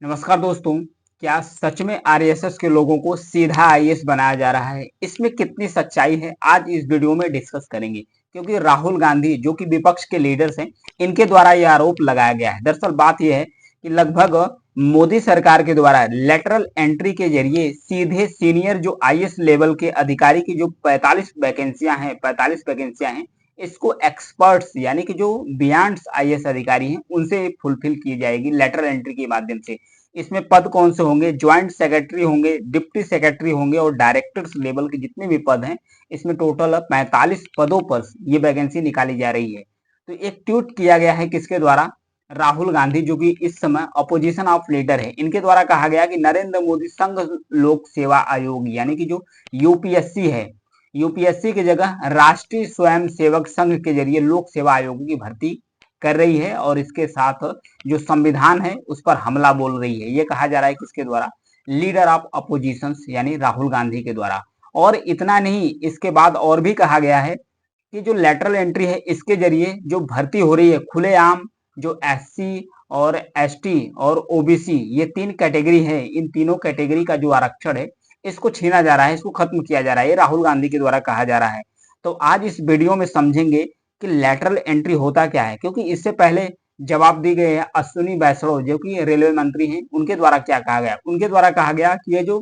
नमस्कार दोस्तों। क्या सच में आरएसएस के लोगों को सीधा आईएएस बनाया जा रहा है? इसमें कितनी सच्चाई है, आज इस वीडियो में डिस्कस करेंगे। क्योंकि राहुल गांधी जो कि विपक्ष के लीडर्स हैं, इनके द्वारा यह आरोप लगाया गया है। दरअसल बात यह है कि लगभग मोदी सरकार के द्वारा लेटरल एंट्री के जरिए सीधे सीनियर जो आईएएस लेवल के अधिकारी की जो 45 वैकेंसियां हैं, इसको एक्सपर्ट्स यानी कि जो बियॉन्ड आईएएस अधिकारी हैं उनसे फुलफिल की जाएगी लेटरल एंट्री के माध्यम से। इसमें पद कौन से होंगे? ज्वाइंट सेक्रेटरी होंगे, डिप्टी सेक्रेटरी होंगे और डायरेक्टर्स लेवल के जितने भी पद हैं, इसमें टोटल 45 पदों पर ये वैकेंसी निकाली जा रही है। तो एक ट्वीट किया गया है किसके द्वारा? राहुल गांधी जो कि इस समय अपोजिशन ऑफ लीडर है, इनके द्वारा कहा गया कि नरेंद्र मोदी संघ लोक सेवा आयोग यानी कि जो यूपीएससी है, यूपीएससी की जगह राष्ट्रीय स्वयं सेवक संघ के जरिए लोक सेवा आयोग की भर्ती कर रही है और इसके साथ जो संविधान है उस पर हमला बोल रही है। ये कहा जा रहा है किसके द्वारा? लीडर ऑफ अपोजिशन यानी राहुल गांधी के द्वारा। और इतना नहीं, इसके बाद और भी कहा गया है कि जो लेटरल एंट्री है इसके जरिए जो भर्ती हो रही है खुलेआम, जो एससी और एसटी और ओबीसी ये 3 कैटेगरी है, इन तीनों कैटेगरी का जो आरक्षण है इसको छीना जा रहा है, इसको खत्म किया जा रहा है। ये राहुल गांधी के द्वारा कहा जा रहा है। तो आज इस वीडियो में समझेंगे कि लेटरल एंट्री होता क्या है, क्योंकि इससे पहले जवाब दी गए हैं अश्विनी वैष्णव जो कि रेलवे मंत्री हैं, उनके द्वारा क्या कहा गया? उनके द्वारा कहा गया कि ये जो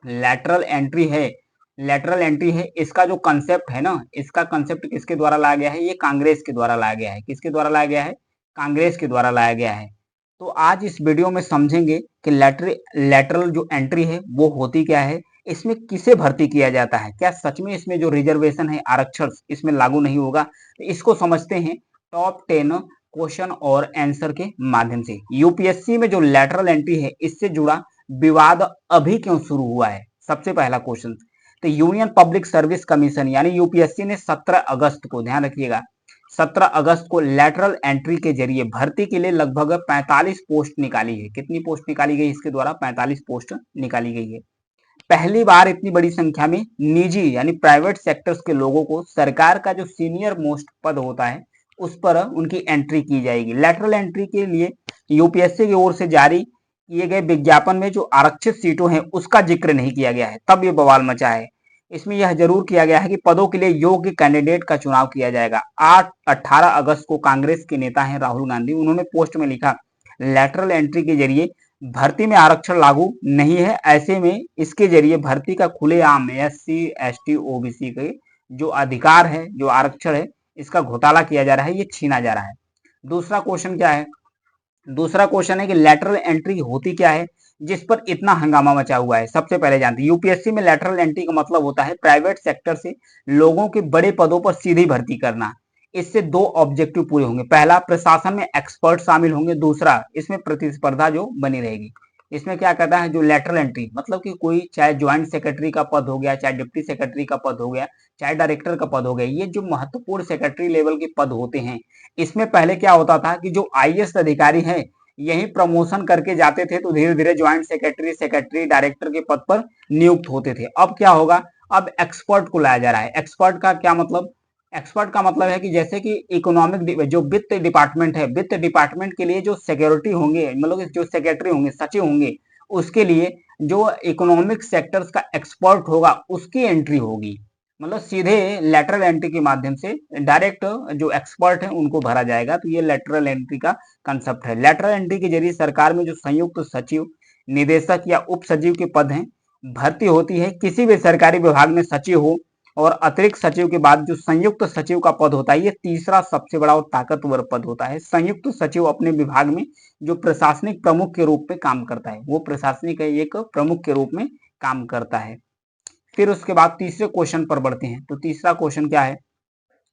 लेटरल एंट्री है, लेटरल एंट्री है, इसका जो कंसेप्ट है ना, इसका कंसेप्ट किसके द्वारा लाया गया है? ये कांग्रेस के द्वारा लाया गया है। किसके द्वारा लाया गया है? कांग्रेस के द्वारा लाया गया है। तो आज इस वीडियो में समझेंगे कि लेटरल जो एंट्री है वो होती क्या है, इसमें किसे भर्ती किया जाता है, क्या सच में इसमें जो रिजर्वेशन है, आरक्षण इसमें लागू नहीं होगा? तो इसको समझते हैं टॉप 10 क्वेश्चन और आंसर के माध्यम से। यूपीएससी में जो लेटरल एंट्री है इससे जुड़ा विवाद अभी क्यों शुरू हुआ है? सबसे पहला क्वेश्चन। तो यूनियन पब्लिक सर्विस कमीशन यानी यूपीएससी ने 17 अगस्त को, ध्यान रखिएगा, 17 अगस्त को लेटरल एंट्री के जरिए भर्ती के लिए लगभग 45 पोस्ट निकाली है। कितनी पोस्ट निकाली गई इसके द्वारा? 45 पोस्ट निकाली गई है। पहली बार इतनी बड़ी संख्या में निजी यानी प्राइवेट सेक्टर्स के लोगों को सरकार का जो सीनियर मोस्ट पद होता है उस पर उनकी एंट्री की जाएगी। लेटरल एंट्री के लिए यूपीएससी की ओर से जारी किए गए विज्ञापन में जो आरक्षित सीटों हैं उसका जिक्र नहीं किया गया है, तब ये बवाल मचा है। इसमें यह जरूर किया गया है कि पदों के लिए योग्य कैंडिडेट का चुनाव किया जाएगा। 18 अगस्त को कांग्रेस के नेता हैं राहुल गांधी, उन्होंने पोस्ट में लिखा लेटरल एंट्री के जरिए भर्ती में आरक्षण लागू नहीं है, ऐसे में इसके जरिए भर्ती का खुलेआम एससी एसटी ओबीसी के जो अधिकार है, जो आरक्षण है, इसका घोटाला किया जा रहा है, ये छीना जा रहा है। दूसरा क्वेश्चन क्या है? दूसरा क्वेश्चन है कि लेटरल एंट्री होती क्या है जिस पर इतना हंगामा मचा हुआ है? सबसे पहले जानते हैं, यूपीएससी में लेटरल एंट्री का मतलब होता है प्राइवेट सेक्टर से लोगों के बड़े पदों पर सीधी भर्ती करना। इससे दो ऑब्जेक्टिव पूरे होंगे। पहला, प्रशासन में एक्सपर्ट शामिल होंगे। दूसरा, इसमें प्रतिस्पर्धा जो बनी रहेगी। इसमें क्या कहता है, जो लेटरल एंट्री मतलब कि कोई चाहे ज्वाइंट सेक्रेटरी का पद हो गया, चाहे डिप्टी सेक्रेटरी का पद हो गया, चाहे डायरेक्टर का पद हो गया, ये जो महत्वपूर्ण सेक्रेटरी लेवल के पद होते हैं, इसमें पहले क्या होता था कि जो आईएएस अधिकारी हैं यही प्रमोशन करके जाते थे, तो धीरे धीरे ज्वाइंट सेक्रेटरी, सेक्रेटरी, डायरेक्टर के पद पर नियुक्त होते थे। अब क्या होगा? अब एक्सपर्ट को लाया जा रहा है। एक्सपर्ट का क्या मतलब? एक्सपर्ट का मतलब है कि जैसे कि इकोनॉमिक जो वित्त डिपार्टमेंट है, वित्त डिपार्टमेंट के लिए जो सिक्योरिटी होंगे, मतलब जो सेक्रेटरी होंगे, सचिव होंगे, उसके लिए जो इकोनॉमिक सेक्टर्स का एक्सपर्ट होगा उसकी एंट्री होगी। मतलब सीधे लेटरल एंट्री के माध्यम से डायरेक्ट जो एक्सपर्ट है उनको भरा जाएगा। तो ये लेटरल एंट्री का कंसेप्ट है। लेटरल एंट्री के जरिए सरकार में जो संयुक्त सचिव, निदेशक या उप सचिव के पद हैं भर्ती होती है। किसी भी सरकारी विभाग में सचिव हो और अतिरिक्त सचिव के बाद जो संयुक्त सचिव का पद होता है, ये तीसरा सबसे बड़ा और ताकतवर पद होता है। संयुक्त सचिव अपने विभाग में जो प्रशासनिक प्रमुख के रूप में काम करता है, वो प्रशासनिक एक प्रमुख के रूप में काम करता है। फिर उसके बाद तीसरे क्वेश्चन पर बढ़ते हैं। तो तीसरा क्वेश्चन क्या है?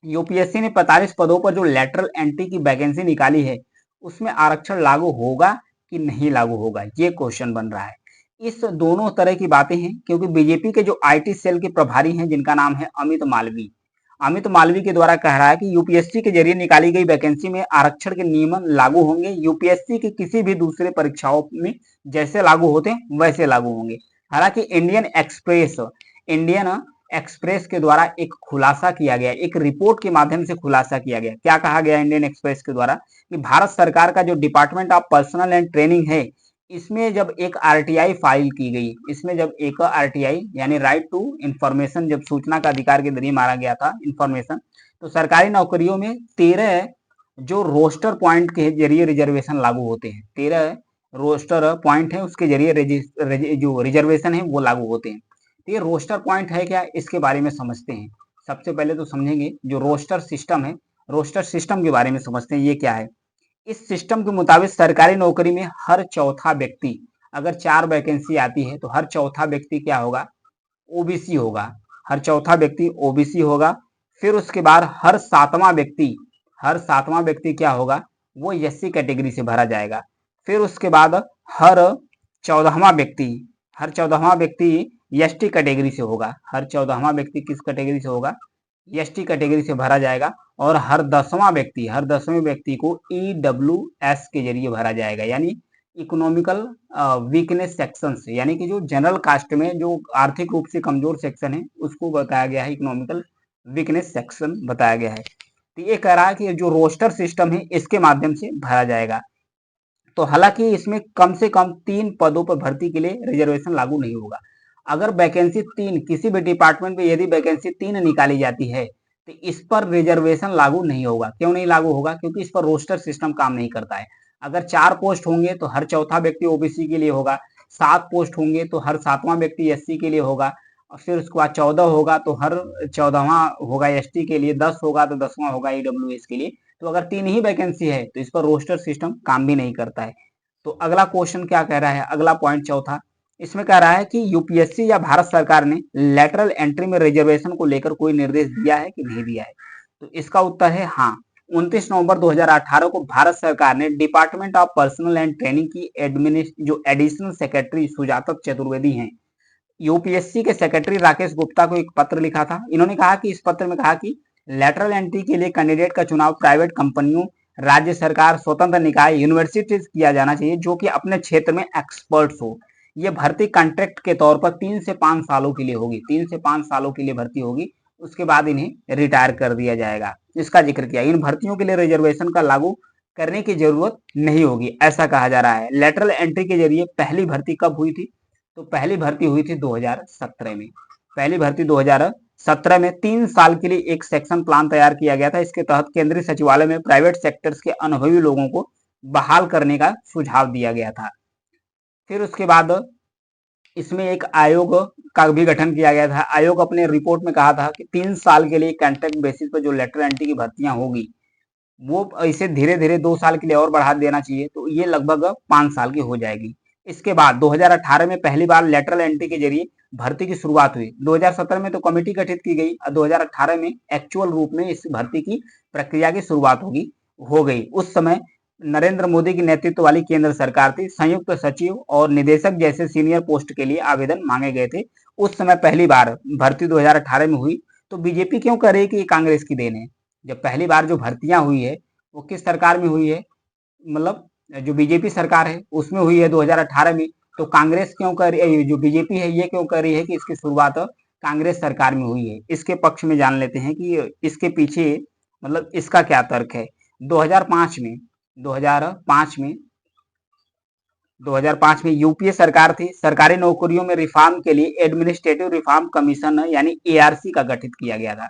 यूपीएससी ने 45 पदों पर जो लेटरल एंट्री की वैकेंसी निकाली है उसमें आरक्षण लागू होगा कि नहीं लागू होगा, ये क्वेश्चन बन रहा है। इस दोनों तरह की बातें हैं, क्योंकि बीजेपी के जो आईटी सेल के प्रभारी हैं जिनका नाम है अमित मालवीय, अमित मालवीय के द्वारा कह रहा है कि यूपीएससी के जरिए निकाली गई वैकेंसी में आरक्षण के नियम लागू होंगे, यूपीएससी की किसी भी दूसरे परीक्षाओं में जैसे लागू होते हैं वैसे लागू होंगे। हालांकि इंडियन एक्सप्रेस के द्वारा एक खुलासा किया गया, एक रिपोर्ट के माध्यम से खुलासा किया गया। क्या कहा गया इंडियन एक्सप्रेस के द्वारा? कि भारत सरकार का जो department of personal and training है इसमें जब एक आरटीआई फाइल की गई, इसमें जब एक आरटीआई यानी राइट टू इंफॉर्मेशन, जब सूचना का अधिकार के जरिए मारा गया था इंफॉर्मेशन, तो सरकारी नौकरियों में 13 जो रोस्टर पॉइंट के जरिए रिजर्वेशन लागू होते हैं, 13 रोस्टर पॉइंट है उसके जरिए जो रिजर्वेशन है वो लागू होते हैं। तो ये रोस्टर पॉइंट है क्या, इसके बारे में समझते हैं। सबसे पहले तो समझेंगे जो रोस्टर सिस्टम है, रोस्टर सिस्टम के बारे में समझते हैं ये क्या है। इस सिस्टम के मुताबिक सरकारी नौकरी में हर चौथा व्यक्ति, अगर 4 वैकेंसी आती है तो हर चौथा व्यक्ति क्या होगा, ओबीसी होगा। हर चौथा व्यक्ति ओबीसी होगा। फिर उसके बाद हर सातवां व्यक्ति क्या होगा, वो एससी कैटेगरी से भरा जाएगा। फिर उसके बाद हर 14वां व्यक्ति हर 14वां व्यक्ति एसटी कैटेगरी से होगा। हर 14वां व्यक्ति किस कैटेगरी से होगा, एसटी कैटेगरी से भरा जाएगा। और हर 10वें व्यक्ति को ईडब्ल्यूएस के जरिए भरा जाएगा, यानी इकोनॉमिकल वीकनेस सेक्शन से, यानी कि जो जनरल कास्ट में जो आर्थिक रूप से कमजोर सेक्शन है उसको बताया गया है, इकोनॉमिकल वीकनेस सेक्शन बताया गया है। तो ये कह रहा है कि जो रोस्टर सिस्टम है इसके माध्यम से भरा जाएगा। तो हालांकि इसमें कम से कम 3 पदों पर भर्ती के लिए रिजर्वेशन लागू नहीं होगा। अगर वैकेंसी 3 किसी भी डिपार्टमेंट में यदि वैकेंसी 3 निकाली जाती है तो इस पर रिजर्वेशन लागू नहीं होगा। क्यों नहीं लागू होगा, क्योंकि इस पर रोस्टर सिस्टम काम नहीं करता है। अगर 4 पोस्ट होंगे तो हर चौथा व्यक्ति ओबीसी के लिए होगा, 7 पोस्ट होंगे तो हर 7वां व्यक्ति एससी के लिए होगा, और फिर उसके बाद 14 होगा तो हर 14वां होगा एसटी के लिए, 10 होगा तो 10वां होगा ईडब्ल्यूएस के लिए। तो अगर 3 ही वैकेंसी है तो इस पर रोस्टर सिस्टम काम भी नहीं करता है। तो अगला क्वेश्चन क्या कह रहा है, अगला पॉइंट चौथा, इसमें कह रहा है कि यूपीएससी या भारत सरकार ने लेटरल एंट्री में रिजर्वेशन को लेकर कोई निर्देश दिया है कि नहीं दिया है। तो इसका उत्तर है हाँ। 29 नवंबर 2018 को भारत सरकार ने department of personal and training की जो एडिशनल सेक्रेटरी सुजाता चतुर्वेदी हैं, यूपीएससी के सेक्रेटरी राकेश गुप्ता को एक पत्र लिखा था। इन्होंने कहा कि इस पत्र में कहा कि लेटरल एंट्री के लिए कैंडिडेट का चुनाव प्राइवेट कंपनियों, राज्य सरकार, स्वतंत्र निकाय, यूनिवर्सिटी किया जाना चाहिए जो कि अपने क्षेत्र में एक्सपर्ट्स हो। ये भर्ती कॉन्ट्रैक्ट के तौर पर 3 से 5 सालों के लिए होगी, 3 से 5 सालों के लिए भर्ती होगी, उसके बाद इन्हें रिटायर कर दिया जाएगा। इसका जिक्र किया, इन भर्तियों के लिए रिजर्वेशन का लागू करने की जरूरत नहीं होगी, ऐसा कहा जा रहा है। लेटरल एंट्री के जरिए पहली भर्ती कब हुई थी, तो पहली भर्ती हुई थी 2017 में। पहली भर्ती 2017 में 3 साल के लिए एक सेक्शन प्लान तैयार किया गया था। इसके तहत केंद्रीय सचिवालय में प्राइवेट सेक्टर्स के अनुभवी लोगों को बहाल करने का सुझाव दिया गया था। फिर उसके बाद इसमें एक आयोग का भी गठन किया गया था। आयोग अपने रिपोर्ट में कहा था कि 3 साल के लिए कॉन्ट्रैक्ट बेसिस पर जो लेटरल एंट्री की भर्तियां होगी वो इसे धीरे धीरे 2 साल के लिए और बढ़ा देना चाहिए, तो ये लगभग 5 साल की हो जाएगी। इसके बाद 2018 में पहली बार लेटरल एंट्री के जरिए भर्ती की शुरुआत हुई। 2017 में तो कमेटी गठित की गई और 2018 में एक्चुअल रूप में इस भर्ती की प्रक्रिया की शुरुआत हो गई। उस समय नरेंद्र मोदी की नेतृत्व वाली केंद्र सरकार थी। संयुक्त सचिव और निदेशक जैसे सीनियर पोस्ट के लिए आवेदन मांगे गए थे। उस समय पहली बार भर्ती 2018 में हुई। तो बीजेपी क्यों कह रही है कि ये कांग्रेस की देन है। जब पहली बार जो भर्तियां हुई है वो किस सरकार में हुई है, मतलब जो बीजेपी सरकार है उसमें हुई है 2018 में। तो कांग्रेस क्यों कर रही है, जो बीजेपी है ये क्यों कर रही है कि इसकी शुरुआत कांग्रेस सरकार में हुई है। इसके पक्ष में जान लेते हैं कि इसके पीछे मतलब इसका क्या तर्क है। 2005 में 2005 में यूपीए सरकार थी। सरकारी नौकरियों में रिफॉर्म के लिए एडमिनिस्ट्रेटिव रिफॉर्म कमीशन यानी एआरसी का गठित किया गया था।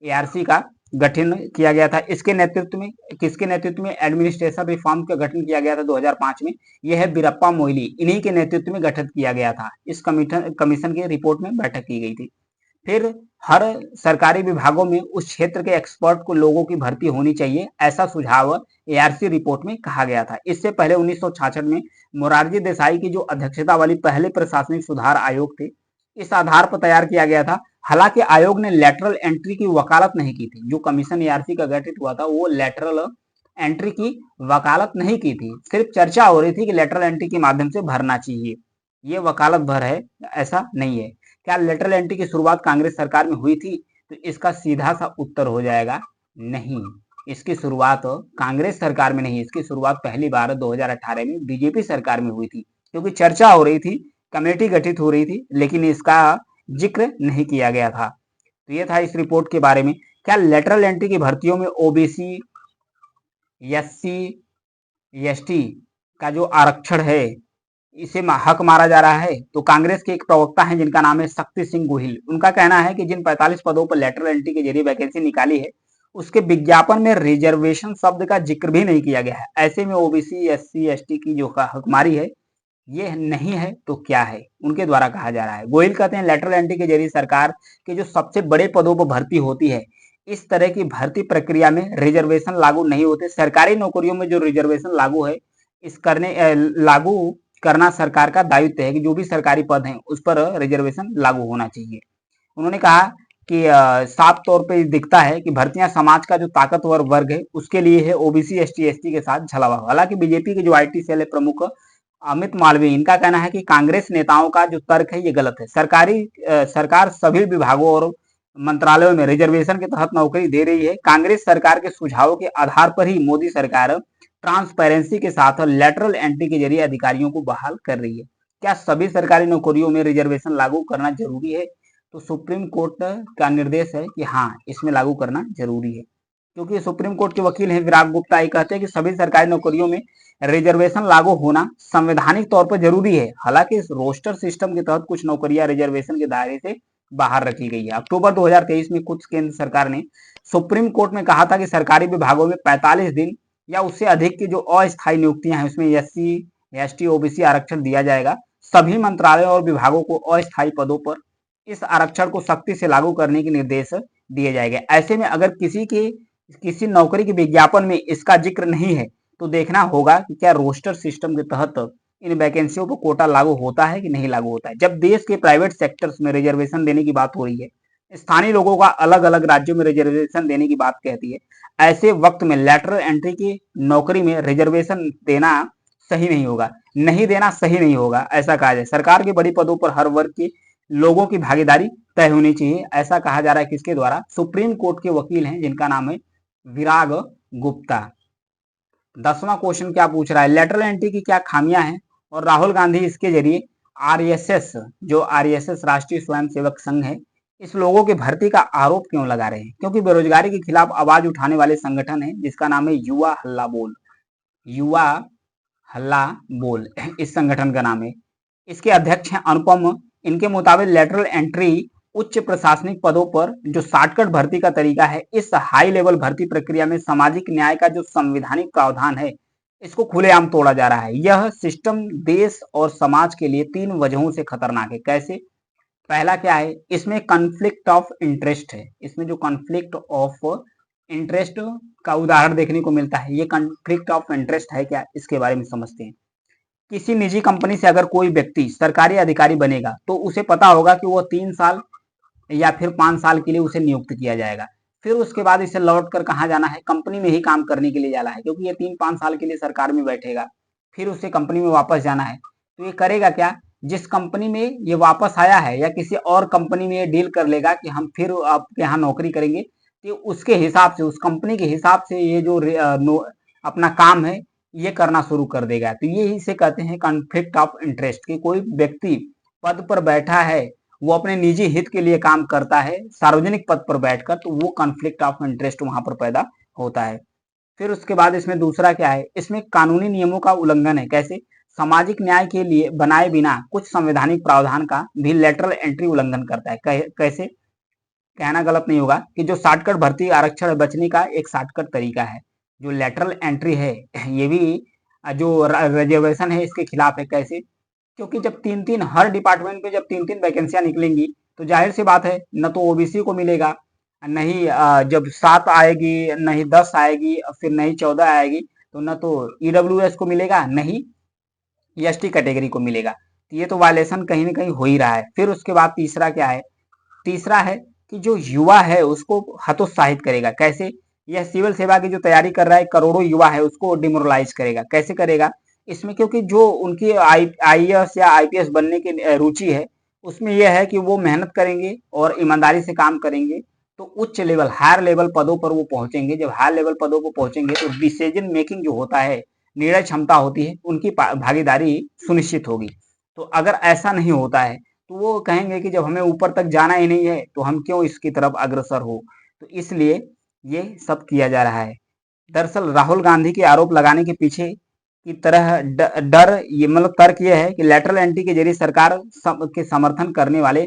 एआरसी का गठन किया गया था। इसके नेतृत्व में, किसके नेतृत्व में एडमिनिस्ट्रेशन रिफॉर्म का गठन किया गया था 2005 में, यह है बीरप्पा मोइली, इन्हीं के नेतृत्व में गठित किया गया था। इस कमीशन की रिपोर्ट में बैठक की गई थी। फिर हर सरकारी विभागों में उस क्षेत्र के एक्सपर्ट को लोगों की भर्ती होनी चाहिए, ऐसा सुझाव एआरसी रिपोर्ट में कहा गया था। इससे पहले 1966 में मोरारजी देसाई की जो अध्यक्षता वाली पहले प्रशासनिक सुधार आयोग थे, इस आधार पर तैयार किया गया था। हालांकि आयोग ने लेटरल एंट्री की वकालत नहीं की थी। जो कमीशन एआरसी का गठित हुआ था वो लेटरल एंट्री की वकालत नहीं की थी, सिर्फ चर्चा हो रही थी कि लेटरल एंट्री के माध्यम से भरना चाहिए, ये वकालत भर है, ऐसा नहीं है। क्या लेटरल एंट्री की शुरुआत कांग्रेस सरकार में हुई थी, तो इसका सीधा सा उत्तर हो जाएगा नहीं। इसकी शुरुआत कांग्रेस सरकार में नहीं, इसकी शुरुआत पहली बार 2018 में बीजेपी सरकार में हुई थी, क्योंकि चर्चा हो रही थी, कमेटी गठित हो रही थी, लेकिन इसका जिक्र नहीं किया गया था। तो ये था इस रिपोर्ट के बारे में। क्या लेटरल एंट्री की भर्तियों में ओबीसी, एससी, एसटी का जो आरक्षण है इसे हक मारा जा रहा है। तो कांग्रेस के एक प्रवक्ता हैं जिनका नाम है शक्ति सिंह गोहिल, उनका कहना है कि जिन 45 पदों पर लेटरल एंट्री के जरिए वैकेंसी निकाली है, उसके विज्ञापन में रिजर्वेशन शब्द का जिक्र भी नहीं किया गया है। ऐसे में ओबीसी एससी एसटी की जो हकमारी है ये नहीं है तो क्या है, उनके द्वारा कहा जा रहा है। गोयल कहते हैं लेटरल एंट्री के जरिए सरकार के जो सबसे बड़े पदों पर भर्ती होती है, इस तरह की भर्ती प्रक्रिया में रिजर्वेशन लागू नहीं होते। सरकारी नौकरियों में जो रिजर्वेशन लागू है, इस लागू करना सरकार का दायित्व है कि जो भी सरकारी पद हैं उस पर रिजर्वेशन लागू होना चाहिए। उन्होंने कहा कि साफ तौर पे दिखता है कि भर्तियां समाज का जो ताकतवर वर्ग है उसके लिए है, ओबीसी एसटी एसटी के साथ छला हुआ। हालांकि बीजेपी के जो आईटी सेल है प्रमुख अमित मालवीय, इनका कहना है कि कांग्रेस नेताओं का जो तर्क है ये गलत है। सरकार सभी विभागों और मंत्रालयों में रिजर्वेशन के तहत नौकरी दे रही है। कांग्रेस सरकार के सुझावों के आधार पर ही मोदी सरकार ट्रांसपेरेंसी के साथ लेटरल एंट्री के जरिए अधिकारियों को बहाल कर रही है। क्या सभी सरकारी नौकरियों में रिजर्वेशन लागू करना जरूरी है? तो सुप्रीम कोर्ट का निर्देश है कि हाँ, इसमें लागू करना जरूरी है, क्योंकि सुप्रीम कोर्ट के वकील हैं विराग गुप्ता, ये कहते हैं कि सभी सरकारी नौकरियों में रिजर्वेशन लागू होना संवैधानिक तौर पर जरूरी है। हालांकि इस रोस्टर सिस्टम के तहत कुछ नौकरियां रिजर्वेशन के दायरे से बाहर रखी गई है। अक्टूबर 2023 में कुछ केंद्र सरकार ने सुप्रीम कोर्ट में कहा था कि सरकारी विभागों में 45 दिन या उससे अधिक की जो अस्थायी नियुक्तियां हैं उसमें एससी एसटी ओबीसी आरक्षण दिया जाएगा। सभी मंत्रालयों और विभागों को अस्थायी पदों पर इस आरक्षण को सख्ती से लागू करने के निर्देश दिए जाएंगे। ऐसे में अगर किसी नौकरी के विज्ञापन में इसका जिक्र नहीं है तो देखना होगा कि क्या रोस्टर सिस्टम के तहत इन वैकेंसियों पर कोटा लागू होता है कि नहीं लागू होता है। जब देश के प्राइवेट सेक्टर्स में रिजर्वेशन देने की बात हो रही है, स्थानीय लोगों का अलग अलग राज्यों में रिजर्वेशन देने की बात कहती है, ऐसे वक्त में लेटरल एंट्री की नौकरी में रिजर्वेशन देना सही नहीं होगा, नहीं देना सही नहीं होगा, ऐसा कहा जाए। सरकार के बड़ी पदों पर हर वर्ग के लोगों की भागीदारी तय होनी चाहिए, ऐसा कहा जा रहा है। किसके द्वारा? सुप्रीम कोर्ट के वकील हैं जिनका नाम है विराग गुप्ता। 10वां क्वेश्चन क्या पूछ रहा है, लेटरल एंट्री की क्या खामियां हैं और राहुल गांधी इसके जरिए आरएसएस, जो आरएसएस राष्ट्रीय स्वयंसेवक संघ है, इस लोगों की भर्ती का आरोप क्यों लगा रहे हैं? क्योंकि बेरोजगारी के खिलाफ आवाज उठाने वाले संगठन है जिसका नाम है युवा हल्ला बोल, युवा हल्ला बोल इस संगठन का नाम है। इसके अध्यक्ष हैं अनुपम। इनके मुताबिक लेटरल एंट्री उच्च प्रशासनिक पदों पर जो शॉर्टकट भर्ती का तरीका है, इस हाई लेवल भर्ती प्रक्रिया में सामाजिक न्याय का जो संवैधानिक प्रावधान है इसको खुलेआम तोड़ा जा रहा है। यह सिस्टम देश और समाज के लिए 3 वजहों से खतरनाक है। कैसे? पहला क्या है, इसमें कॉन्फ्लिक्ट ऑफ इंटरेस्ट है। इसमें जो कॉन्फ्लिक्ट ऑफ इंटरेस्ट का उदाहरण देखने को मिलता है, ये कॉन्फ्लिक्ट ऑफ इंटरेस्ट है क्या, इसके बारे में समझते हैं। किसी निजी कंपनी से अगर कोई व्यक्ति सरकारी अधिकारी बनेगा तो उसे पता होगा कि वो 3 साल या फिर 5 साल के लिए उसे नियुक्त किया जाएगा। फिर उसके बाद इसे लौट कर कहाँ जाना है? कंपनी में ही काम करने के लिए जाना है, क्योंकि ये 3-5 साल के लिए सरकार में बैठेगा, फिर उसे कंपनी में वापस जाना है। तो ये करेगा क्या? जिस कंपनी में ये वापस आया है या किसी और कंपनी में ये डील कर लेगा कि हम फिर आपके यहाँ नौकरी करेंगे, तो उसके हिसाब से, उस कंपनी के हिसाब से ये जो अपना काम है ये करना शुरू कर देगा। तो ये इसे कहते हैं कॉन्फ्लिक्ट ऑफ इंटरेस्ट, कि कोई व्यक्ति पद पर बैठा है, वो अपने निजी हित के लिए काम करता है सार्वजनिक पद पर बैठकर, तो वो कॉन्फ्लिक्ट ऑफ इंटरेस्ट वहां पर पैदा होता है। फिर उसके बाद इसमें दूसरा क्या है, इसमें कानूनी नियमों का उल्लंघन है। कैसे? सामाजिक न्याय के लिए बनाए बिना कुछ संवैधानिक प्रावधान का भी लेटरल एंट्री उल्लंघन करता है। कैसे? कहना गलत नहीं होगा कि जो शॉर्टकट भर्ती आरक्षण बचने का एक शॉर्टकट तरीका है। जो लेटरल एंट्री है ये भी जो रिजर्वेशन है इसके खिलाफ है। कैसे? क्योंकि जब 3-3 हर डिपार्टमेंट पे जब 3-3 वैकेंसियां निकलेंगी तो जाहिर सी बात है न तो ओबीसी को मिलेगा, नहीं जब 7 आएगी, नहीं 10 आएगी, फिर नहीं 14 आएगी, तो न तो ईडब्ल्यूएस को मिलेगा, नहीं एसटी कैटेगरी को मिलेगा। तो ये तो वायलेशन कहीं ना कहीं हो ही रहा है। फिर उसके बाद तीसरा क्या है? तीसरा है कि जो युवा है उसको हतोत्साहित करेगा। कैसे? यह सिविल सेवा की जो तैयारी कर रहा है करोड़ों युवा है उसको डिमोरलाइज करेगा। कैसे करेगा? इसमें क्योंकि जो उनकी आईएएस या आईपीएस बनने की रुचि है उसमें यह है कि वो मेहनत करेंगे और ईमानदारी से काम करेंगे तो उच्च लेवल, हायर लेवल पदों पर वो पहुंचेंगे। जब हायर लेवल पदों पर पहुंचेंगे तो डिसीजन मेकिंग जो होता है, निर्णय क्षमता होती है, उनकी भागीदारी सुनिश्चित होगी। तो अगर ऐसा नहीं होता है तो वो कहेंगे कि जब हमें ऊपर तक जाना ही नहीं है तो हम क्यों इसकी तरफ अग्रसर हो। तो इसलिए ये सब किया जा रहा है। दरअसल राहुल गांधी के आरोप लगाने के पीछे की तरह डर, ये मतलब तर्क ये है कि लेटरल एंट्री के जरिए सरकार के समर्थन करने वाले,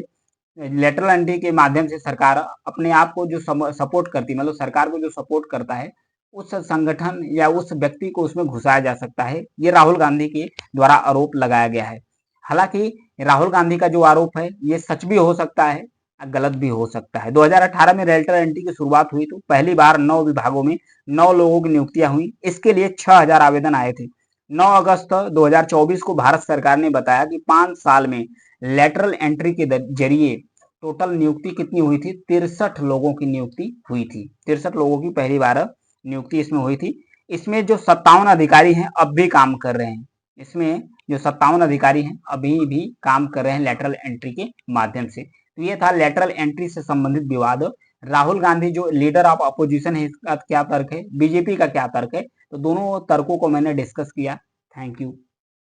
लेटरल एंट्री के माध्यम से सरकार अपने आप को जो सपोर्ट करती, मतलब सरकार को जो सपोर्ट करता है, उस संगठन या उस व्यक्ति को उसमें घुसाया जा सकता है। ये राहुल गांधी के द्वारा आरोप लगाया गया है। हालांकि राहुल गांधी का जो आरोप है ये सच भी हो सकता है, गलत भी हो सकता है। 2018 में लेटरल एंट्री की शुरुआत हुई तो पहली बार 9 विभागों में 9 लोगों की नियुक्तियां हुई। इसके लिए 6000 आवेदन आए थे। 9 अगस्त 2024 को भारत सरकार ने बताया कि 5 साल में लेटरल एंट्री के जरिए टोटल नियुक्ति कितनी हुई थी, 63 लोगों की नियुक्ति हुई थी। 63 लोगों की पहली बार नियुक्ति इसमें हुई थी। इसमें जो 57 अधिकारी हैं अब भी काम कर रहे हैं। इसमें जो 57 अधिकारी हैं अभी भी काम कर रहे हैं लेटरल एंट्री के माध्यम से। तो ये था लेटरल एंट्री से संबंधित विवाद। राहुल गांधी जो लीडर ऑफ अपोजिशन है, इसका क्या तर्क है, बीजेपी का क्या तर्क है, तो दोनों तर्कों को मैंने डिस्कस किया। Thank you.